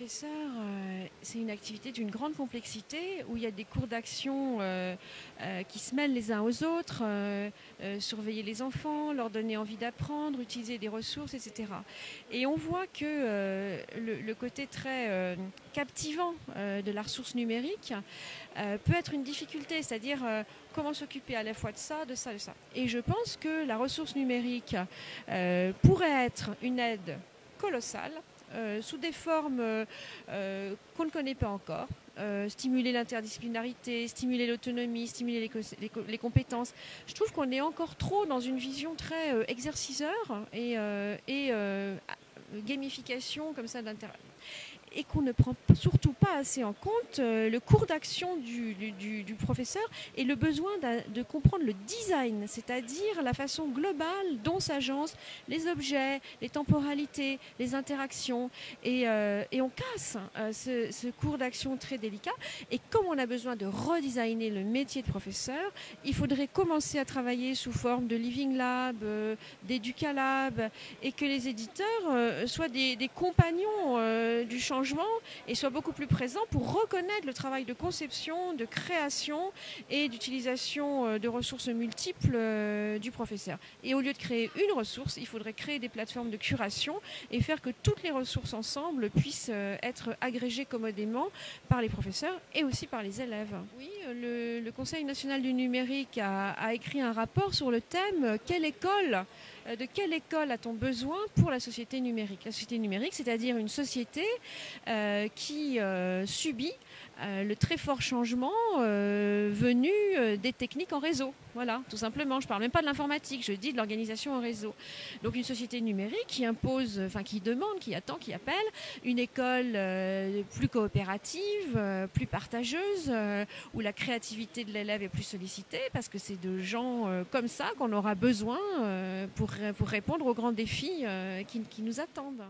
professeur, c'est une activité d'une grande complexité où il y a des cours d'action qui se mêlent les uns aux autres, surveiller les enfants, leur donner envie d'apprendre, utiliser des ressources, etc. Et on voit que le côté très captivant de la ressource numérique peut être une difficulté, c'est-à-dire comment s'occuper à la fois de ça, de ça, de ça. Et je pense que la ressource numérique pourrait être une aide colossale sous des formes qu'on ne connaît pas encore. Stimuler l'interdisciplinarité, stimuler l'autonomie, stimuler les compétences. Je trouve qu'on est encore trop dans une vision très exerciceur et gamification comme ça et qu'on ne prend surtout pas assez en compte le cours d'action du professeur et le besoin de comprendre le design, c'est-à-dire la façon globale dont s'agencent les objets, les temporalités, les interactions. Et on casse ce cours d'action très délicat. Et comme on a besoin de redesigner le métier de professeur, il faudrait commencer à travailler sous forme de Living Lab, d'Educalab, et que les éditeurs soient des compagnons du changement et soient beaucoup plus présents pour reconnaître le travail de conception, de création et d'utilisation de ressources multiples du professeur. Et au lieu de créer une ressource, il faudrait créer des plateformes de curation et faire que toutes les ressources ensemble puissent être agrégées commodément par les professeurs et aussi par les élèves. Oui, le Conseil national du numérique a écrit un rapport sur le thème « De quelle école a-t-on besoin pour la société numérique ?» La société numérique, c'est-à-dire une société qui subit le très fort changement venu des techniques en réseau. Voilà, tout simplement. Je ne parle même pas de l'informatique, je dis de l'organisation en réseau. Donc une société numérique qui impose, qui demande, qui attend, qui appelle une école plus coopérative, plus partageuse, où la créativité de l'élève est plus sollicitée, parce que c'est de gens comme ça qu'on aura besoin pour répondre aux grands défis qui nous attendent.